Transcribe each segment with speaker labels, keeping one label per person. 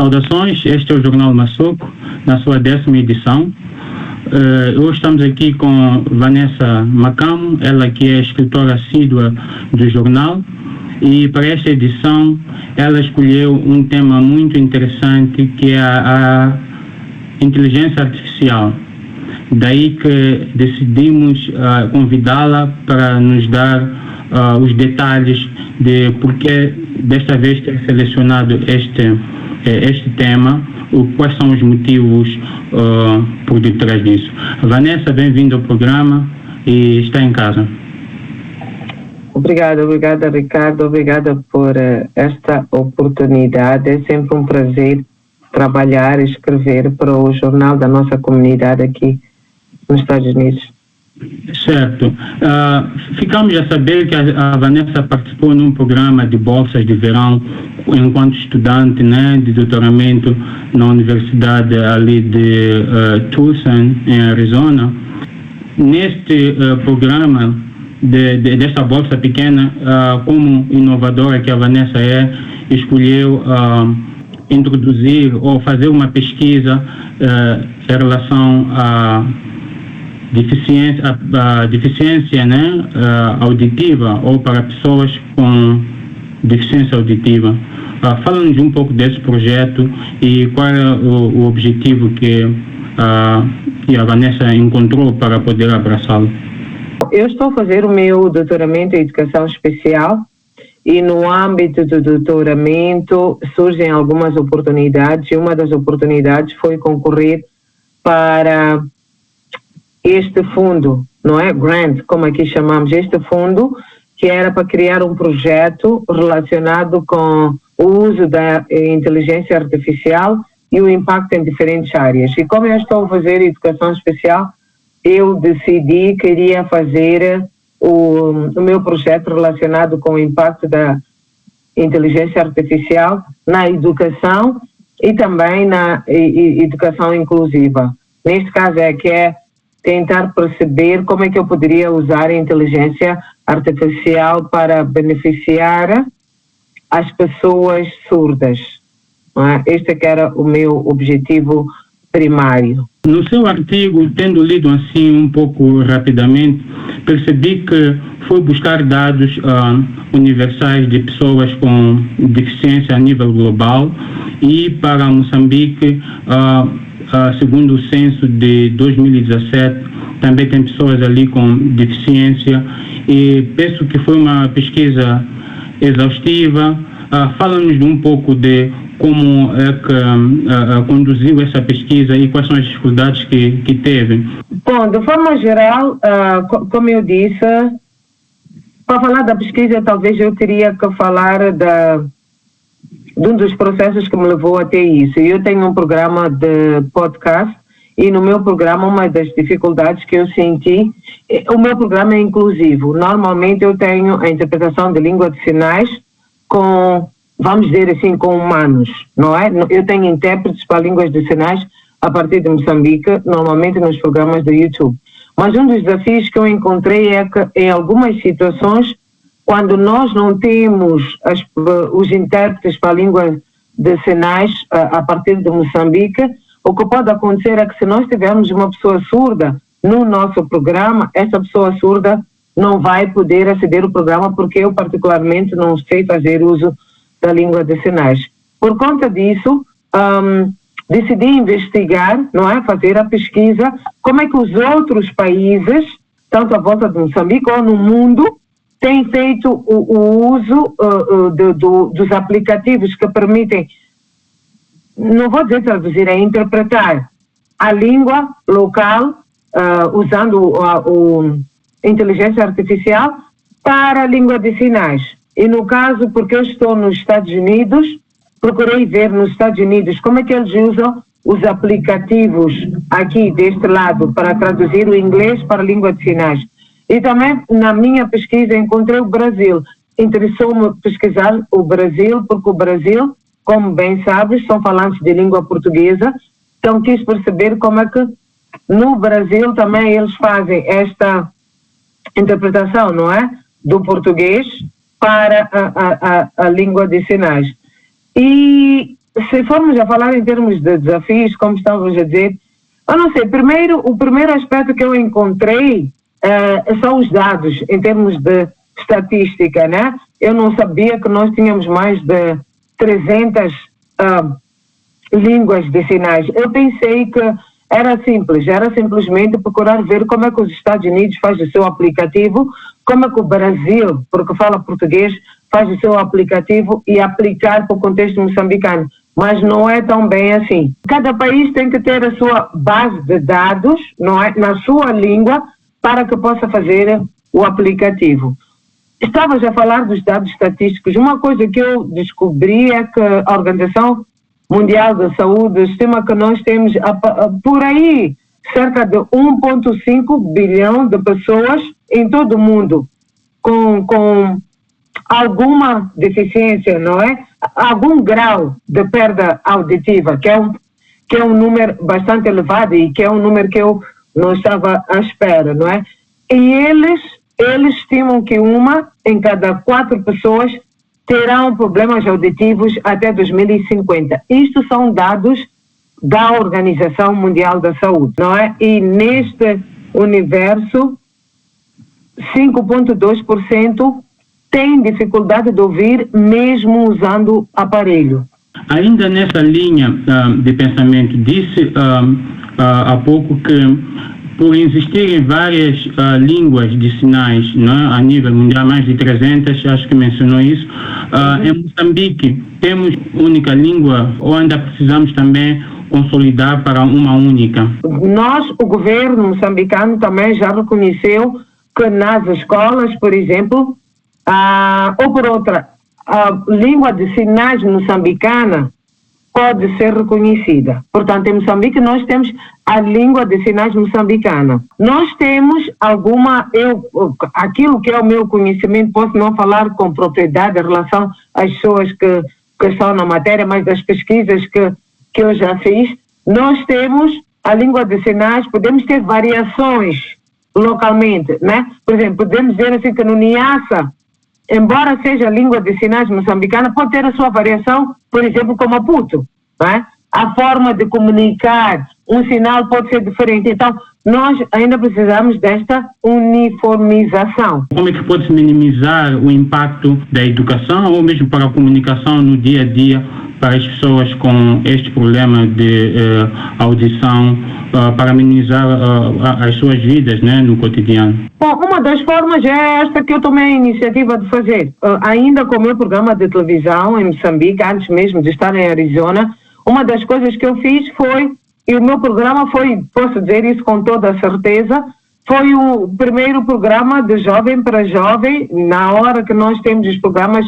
Speaker 1: Saudações, este é o Jornal Massoco, na sua 10ª edição. Hoje estamos aqui com Vanessa Macamo, ela que é escritora assídua do jornal, e para esta edição ela escolheu um tema muito interessante, que é a inteligência artificial. Daí que decidimos convidá-la para nos dar os detalhes de por que desta vez ter selecionado este tema, quais são os motivos por detrás disso. Vanessa, bem-vinda ao programa e está em casa.
Speaker 2: Obrigada, Ricardo, obrigada por esta oportunidade. É sempre um prazer trabalhar e escrever para o jornal da nossa comunidade aqui nos Estados Unidos.
Speaker 1: Certo. Ficamos a saber que a Vanessa participou num programa de bolsas de verão enquanto estudante, né, de doutoramento na Universidade ali de Tucson, em Arizona. Neste programa desta bolsa pequena, como inovadora que a Vanessa escolheu introduzir ou fazer uma pesquisa em relação a deficiência, né, auditiva, ou para pessoas com deficiência auditiva. Fala-nos um pouco desse projeto e qual é o objetivo que a Vanessa encontrou para poder abraçá-lo.
Speaker 2: Eu estou a fazer o meu doutoramento em educação especial e no âmbito do doutoramento surgem algumas oportunidades, e uma das oportunidades foi concorrer para este fundo, não é? Grant, como aqui chamamos, este fundo, que era para criar um projeto relacionado com o uso da inteligência artificial e o impacto em diferentes áreas. E como eu estou a fazer educação especial, eu decidi que iria fazer o meu projeto relacionado com o impacto da inteligência artificial na educação e também na educação inclusiva. Neste caso é tentar perceber como é que eu poderia usar a inteligência artificial para beneficiar as pessoas surdas. Não é? Este é que era o meu objetivo primário.
Speaker 1: No seu artigo, tendo lido assim um pouco rapidamente, percebi que foi buscar dados universais de pessoas com deficiência a nível global, e para Moçambique, segundo o censo de 2017, também tem pessoas ali com deficiência, e penso que foi uma pesquisa exaustiva. Fala-nos um pouco de como é que conduziu essa pesquisa e quais são as dificuldades que teve.
Speaker 2: Bom, de forma geral, como eu disse, para falar da pesquisa, talvez eu teria que falar de um dos processos que me levou até isso. Eu tenho um programa de podcast, e no meu programa, uma das dificuldades que eu senti, o meu programa é inclusivo. Normalmente eu tenho a interpretação de língua de sinais com, vamos dizer assim, com humanos, não é? Eu tenho intérpretes para línguas de sinais a partir de Moçambique, normalmente nos programas do YouTube. Mas um dos desafios que eu encontrei é que, em algumas situações, quando nós não temos os intérpretes para a língua de sinais a partir de Moçambique, o que pode acontecer é que, se nós tivermos uma pessoa surda no nosso programa, essa pessoa surda não vai poder aceder ao programa, porque eu particularmente não sei fazer uso da língua de sinais. Por conta disso, decidi investigar, não é, fazer a pesquisa, como é que os outros países, tanto à volta de Moçambique ou no mundo, têm feito o uso dos aplicativos que permitem, não vou dizer traduzir, é interpretar a língua local usando a inteligência artificial para a língua de sinais. E no caso, porque eu estou nos Estados Unidos, procurei ver nos Estados Unidos como é que eles usam os aplicativos aqui deste lado para traduzir o inglês para a língua de sinais. E também, na minha pesquisa, encontrei o Brasil. Interessou-me pesquisar o Brasil, porque o Brasil, como bem sabes, são falantes de língua portuguesa, então quis perceber como é que no Brasil também eles fazem esta interpretação, não é? Do português para a língua de sinais. E se formos a falar em termos de desafios, como estávamos a dizer, eu não sei, o primeiro aspecto que eu encontrei são os dados, em termos de estatística, né? Eu não sabia que nós tínhamos mais de 300 línguas de sinais. Eu pensei que era simplesmente procurar ver como é que os Estados Unidos faz o seu aplicativo, como é que o Brasil, porque fala português, faz o seu aplicativo e aplicar para o contexto moçambicano. Mas não é tão bem assim. Cada país tem que ter a sua base de dados, não é, na sua língua, para que possa fazer o aplicativo. Estavas a falar dos dados estatísticos. Uma coisa que eu descobri é que a Organização Mundial da Saúde estima que nós temos por aí cerca de 1,5 bilhão de pessoas em todo o mundo com alguma deficiência, não é? Algum grau de perda auditiva, que é um número bastante elevado e que é um número que eu não estava à espera, não é? E eles estimam que 1 em cada 4 pessoas terão problemas auditivos até 2050. Isto são dados da Organização Mundial da Saúde, não é? E neste universo, 5,2% têm dificuldade de ouvir mesmo usando aparelho.
Speaker 1: Ainda nessa linha de pensamento, disse há pouco que por existirem várias línguas de sinais, não é? A nível mundial, mais de 300, acho que mencionou isso. Em Moçambique, temos única língua ou ainda precisamos também consolidar para uma única?
Speaker 2: Nós, o governo moçambicano, também já reconheceu que nas escolas, por exemplo, ou por outra, a língua de sinais moçambicana pode ser reconhecida. Portanto, em Moçambique nós temos a língua de sinais moçambicana. Nós temos aquilo que é o meu conhecimento, posso não falar com propriedade em relação às pessoas que estão na matéria, mas das pesquisas que eu já fiz, nós temos a língua de sinais, podemos ter variações localmente, né? Por exemplo, podemos dizer assim que no Niassa, embora seja a língua de sinais moçambicana, pode ter a sua variação, por exemplo, com Maputo, né? A forma de comunicar um sinal pode ser diferente. Então, nós ainda precisamos desta uniformização.
Speaker 1: Como é que pode-se minimizar o impacto da educação ou mesmo para a comunicação no dia a dia para as pessoas com este problema de audição, para minimizar as suas vidas, né, no cotidiano?
Speaker 2: Bom, uma das formas é esta que eu tomei a iniciativa de fazer. Ainda com o meu programa de televisão em Moçambique, antes mesmo de estar em Arizona, uma das coisas que eu fiz foi, e o meu programa foi, posso dizer isso com toda a certeza, foi o primeiro programa de jovem para jovem, na hora que nós temos os programas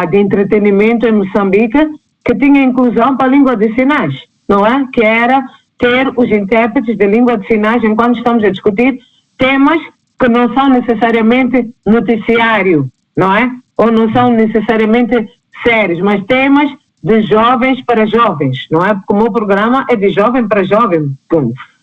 Speaker 2: de entretenimento em Moçambique, que tinha inclusão para a língua de sinais, não é? Que era ter os intérpretes de língua de sinais enquanto estamos a discutir temas que não são necessariamente noticiário, não é? Ou não são necessariamente sérios, mas temas de jovens para jovens, não é? Porque o meu programa é de jovem para jovem.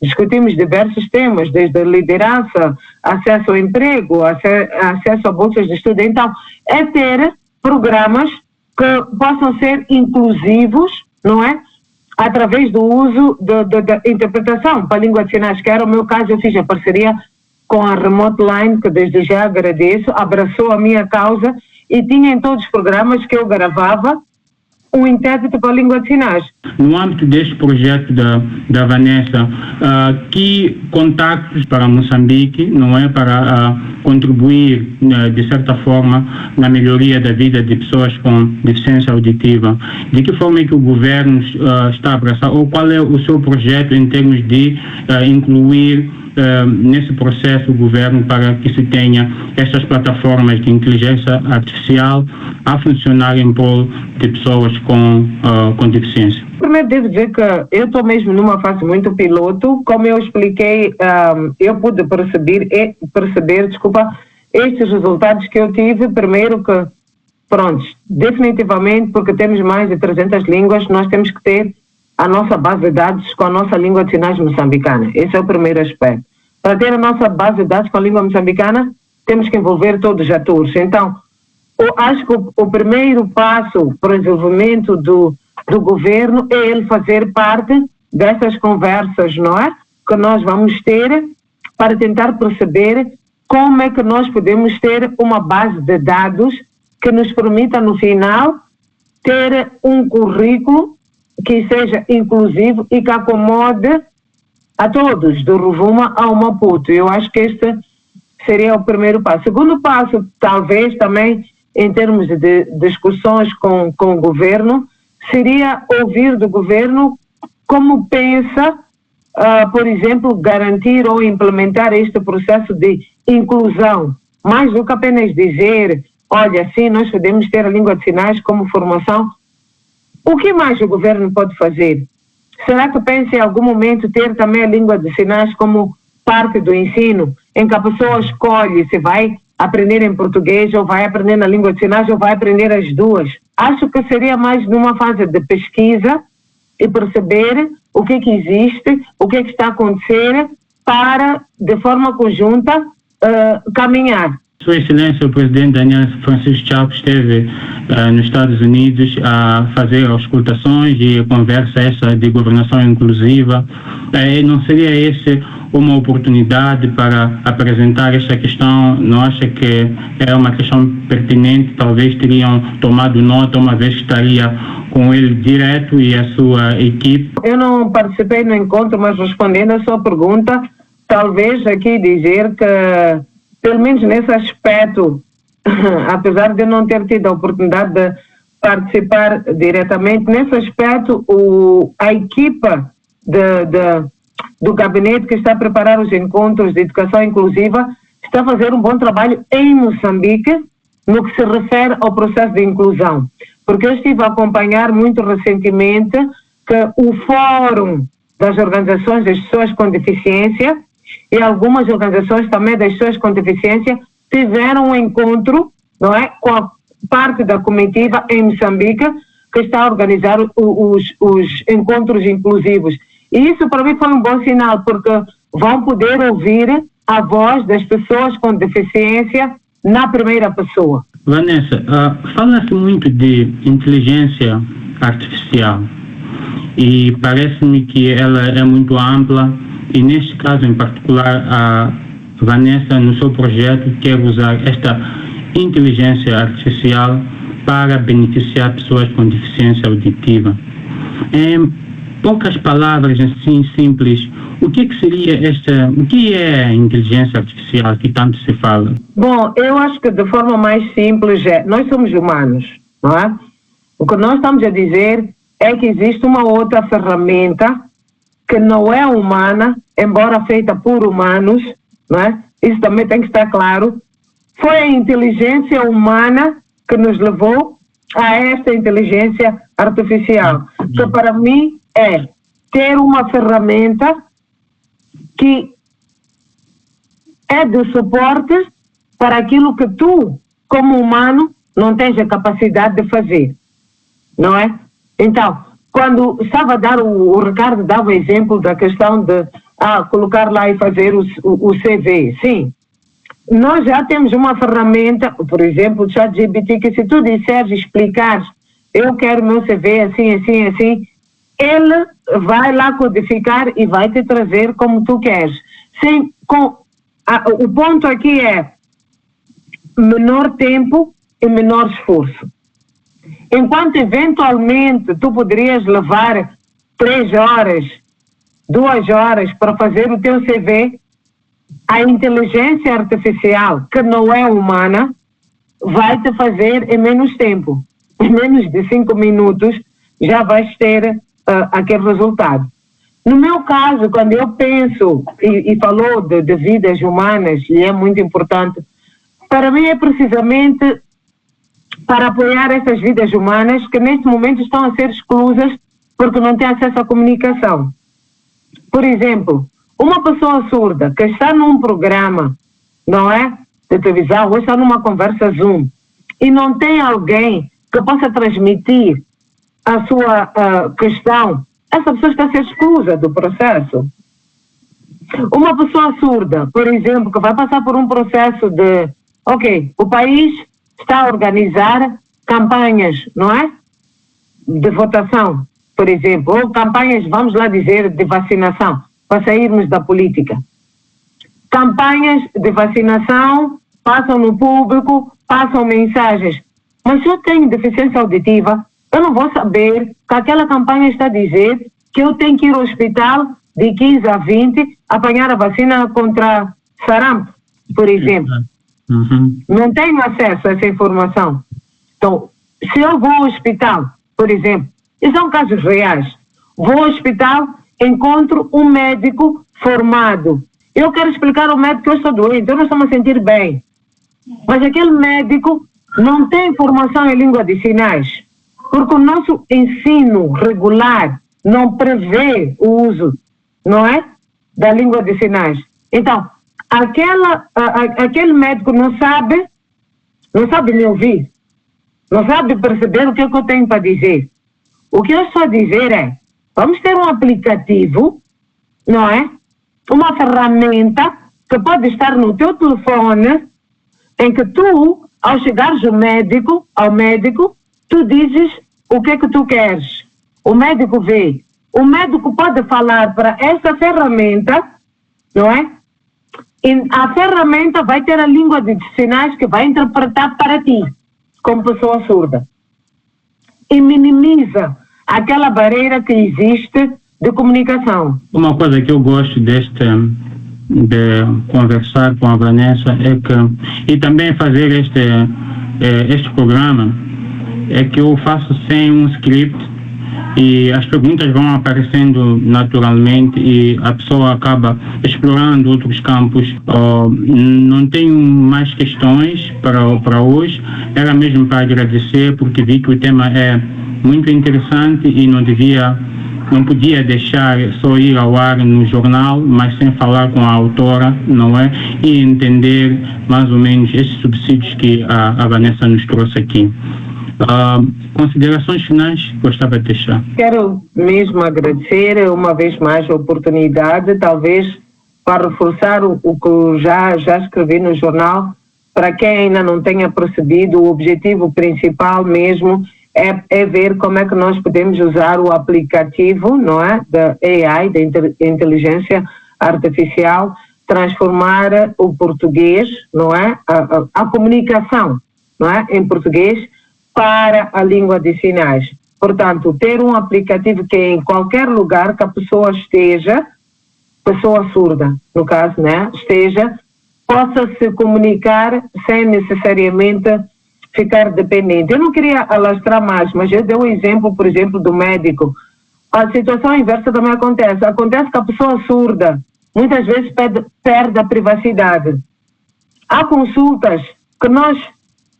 Speaker 2: Discutimos diversos temas, desde liderança, acesso ao emprego, acesso a bolsas de estudo. Então, é ter programas que possam ser inclusivos, não é? Através do uso da interpretação para a língua de sinais, que era o meu caso. Eu fiz a parceria com a Remote Line, que desde já agradeço, abraçou a minha causa e tinha em todos os programas que eu gravava um intérprete para a língua de sinais.
Speaker 1: No âmbito deste projeto da Vanessa, que contactos para Moçambique, não é, para contribuir, de certa forma, na melhoria da vida de pessoas com deficiência auditiva? De que forma é que o governo está a abraçar, ou qual é o seu projeto em termos de incluir nesse processo o governo para que se tenha estas plataformas de inteligência artificial a funcionar em prol de pessoas com deficiência?
Speaker 2: Primeiro devo dizer que eu estou mesmo numa fase muito piloto. Como eu expliquei, eu pude perceber estes resultados que eu tive. Primeiro que, pronto, definitivamente, porque temos mais de 300 línguas, nós temos que ter a nossa base de dados com a nossa língua de sinais moçambicana. Esse é o primeiro aspecto. Para ter a nossa base de dados com a língua moçambicana, temos que envolver todos os atores. Então, eu acho que o primeiro passo para o desenvolvimento do governo é ele fazer parte dessas conversas, não é? Que nós vamos ter para tentar perceber como é que nós podemos ter uma base de dados que nos permita, no final, ter um currículo que seja inclusivo e que acomode a todos, do Rovuma ao Maputo. Eu acho que este seria o primeiro passo. Segundo passo, talvez também, em termos de discussões com o governo, seria ouvir do governo como pensa, por exemplo, garantir ou implementar este processo de inclusão, mais do que apenas dizer, olha, sim, nós podemos ter a língua de sinais como formação. O que mais o governo pode fazer? Será que pensa em algum momento ter também a língua de sinais como parte do ensino, em que a pessoa escolhe se vai aprender em português ou vai aprender na língua de sinais ou vai aprender as duas? Acho que seria mais numa fase de pesquisa e perceber o que existe, o que está a acontecer para, de forma conjunta, caminhar.
Speaker 1: Sua Excelência, o presidente Daniel Francisco Chapo esteve nos Estados Unidos a fazer auscultações e conversa essa de governação inclusiva. Não seria esse uma oportunidade para apresentar esta questão? Não acha que é uma questão pertinente? Talvez teriam tomado nota, uma vez que estaria com ele direto e a sua equipe.
Speaker 2: Eu não participei no encontro, mas respondendo a sua pergunta, talvez aqui dizer que, pelo menos nesse aspecto, apesar de eu não ter tido a oportunidade de participar diretamente, nesse aspecto, a equipa do gabinete que está a preparar os encontros de educação inclusiva está a fazer um bom trabalho em Moçambique no que se refere ao processo de inclusão. Porque eu estive a acompanhar muito recentemente que o Fórum das Organizações das Pessoas com Deficiência e algumas organizações também das pessoas com deficiência tiveram um encontro, não é, com a parte da comitiva em Moçambique que está a organizar os encontros inclusivos. E isso para mim foi um bom sinal, porque vão poder ouvir a voz das pessoas com deficiência na primeira pessoa.
Speaker 1: Vanessa, fala-se muito de inteligência artificial e parece-me que ela é muito ampla. E neste caso em particular, a Vanessa, no seu projeto, quer usar esta inteligência artificial para beneficiar pessoas com deficiência auditiva. Em poucas palavras, assim simples, o que seria o que é a inteligência artificial que tanto se fala?
Speaker 2: Bom, eu acho que de forma mais simples nós somos humanos, não é? O que nós estamos a dizer é que existe uma outra ferramenta que não é humana, embora feita por humanos, não é? Isso também tem que estar claro. Foi a inteligência humana que nos levou a esta inteligência artificial, que para mim é ter uma ferramenta que é de suporte para aquilo que tu, como humano, não tens a capacidade de fazer, não é? Então, quando estava a dar, o Ricardo dava o exemplo da questão de colocar lá e fazer o CV. Sim, nós já temos uma ferramenta, por exemplo, o ChatGPT, que se tu disseres, explicares, eu quero meu CV assim, assim, assim, ele vai lá codificar e vai te trazer como tu queres. Sim, o ponto aqui é menor tempo e menor esforço. Enquanto eventualmente tu poderias levar 3 horas, 2 horas para fazer o teu CV, a inteligência artificial, que não é humana, vai te fazer em menos tempo. Em menos de 5 minutos já vais ter aquele resultado. No meu caso, quando eu penso, e falou de vidas humanas, e é muito importante, para mim é precisamente para apoiar essas vidas humanas que neste momento estão a ser exclusas porque não têm acesso à comunicação. Por exemplo, uma pessoa surda que está num programa, não é, de televisão, ou está numa conversa Zoom, e não tem alguém que possa transmitir a sua questão, essa pessoa está a ser exclusa do processo. Uma pessoa surda, por exemplo, que vai passar por um processo de, o país está a organizar campanhas, não é? de votação, por exemplo, ou campanhas, vamos lá dizer, de vacinação, para sairmos da política. Campanhas de vacinação passam no público, passam mensagens. Mas se eu tenho deficiência auditiva, eu não vou saber que aquela campanha está a dizer que eu tenho que ir ao hospital de 15 a 20 apanhar a vacina contra sarampo, por exemplo. Não tenho acesso a essa informação. Então, se eu vou ao hospital, por exemplo, e são casos reais, vou ao hospital, encontro um médico formado. Eu quero explicar ao médico que eu estou doente, eu não estou me sentir bem. Mas aquele médico não tem formação em língua de sinais, porque o nosso ensino regular não prevê o uso, não é? Da língua de sinais. Então, aquele médico não sabe me ouvir, não sabe perceber o que eu tenho para dizer. O que eu estou a dizer é, vamos ter um aplicativo, não é? Uma ferramenta que pode estar no teu telefone, em que tu, ao chegares ao médico, tu dizes o que é que tu queres. O médico vê. O médico pode falar para essa ferramenta, não é? E a ferramenta vai ter a língua de sinais que vai interpretar para ti, como pessoa surda. E minimiza aquela barreira que existe de comunicação.
Speaker 1: Uma coisa que eu gosto de conversar com a Vanessa é que, e também fazer este programa, é que eu faço sem um script e as perguntas vão aparecendo naturalmente e a pessoa acaba explorando outros campos. Não tenho mais questões para hoje, era mesmo para agradecer, porque vi que o tema é muito interessante e não podia deixar só ir ao ar no jornal, mas sem falar com a autora, não é? E entender mais ou menos esses subsídios que a Vanessa nos trouxe aqui. Considerações finais, gostava de deixar.
Speaker 2: Quero mesmo agradecer uma vez mais a oportunidade, talvez para reforçar o que já escrevi no jornal, para quem ainda não tenha percebido, o objetivo principal mesmo é ver como é que nós podemos usar o aplicativo, não é, da AI, da inteligência artificial, transformar o português, não é, a comunicação, não é, em português para a língua de sinais. Portanto, ter um aplicativo que em qualquer lugar que a pessoa esteja, pessoa surda, no caso, né, possa se comunicar sem necessariamente ficar dependente. Eu não queria alastrar mais, mas eu dei um exemplo, por exemplo, do médico. A situação inversa também acontece. Acontece que a pessoa surda muitas vezes perde a privacidade. Há consultas que nós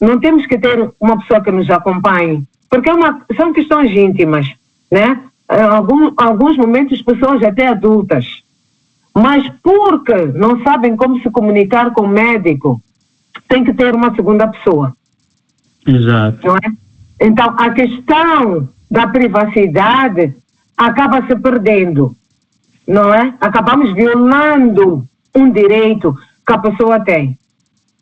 Speaker 2: não temos que ter uma pessoa que nos acompanhe, porque são questões íntimas, né? Alguns momentos pessoas até adultas, mas porque não sabem como se comunicar com o médico, tem que ter uma segunda pessoa.
Speaker 1: Exato.
Speaker 2: Não é? Então, a questão da privacidade acaba se perdendo, não é? Acabamos violando um direito que a pessoa tem.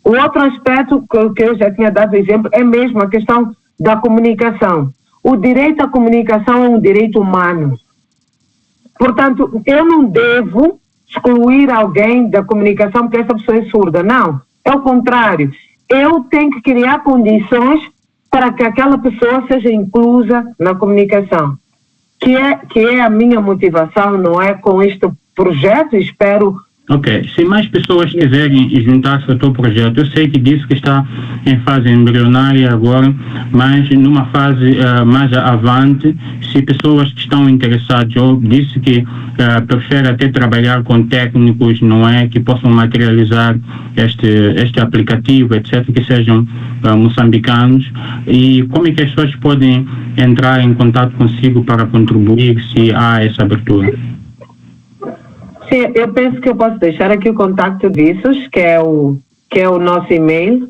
Speaker 2: O outro aspecto que eu já tinha dado exemplo é mesmo a questão da comunicação. O direito à comunicação é um direito humano. Portanto, eu não devo excluir alguém da comunicação porque essa pessoa é surda. Não, é o contrário. Eu tenho que criar condições para que aquela pessoa seja inclusa na comunicação, que é a minha motivação, não é, com este projeto. Espero.
Speaker 1: Ok, se mais pessoas quiserem juntar-se ao teu projeto, eu sei que disse que está em fase embrionária agora, mas numa fase mais avante, se pessoas que estão interessadas, eu disse que prefere até trabalhar com técnicos, não é, que possam materializar este aplicativo, etc., que sejam moçambicanos, e como é que as pessoas podem entrar em contato consigo para contribuir, se há essa abertura?
Speaker 2: Sim, eu penso que eu posso deixar aqui o contacto disso, que é o nosso e-mail,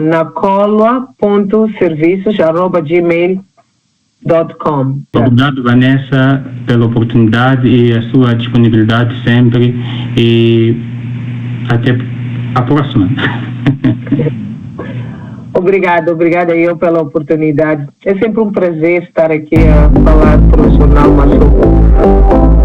Speaker 2: nacola.serviços@gmail.com.
Speaker 1: Obrigado, Vanessa, pela oportunidade e a sua disponibilidade sempre, e até a próxima.
Speaker 2: Obrigada eu pela oportunidade. É sempre um prazer estar aqui a falar para o Jornal Machuco.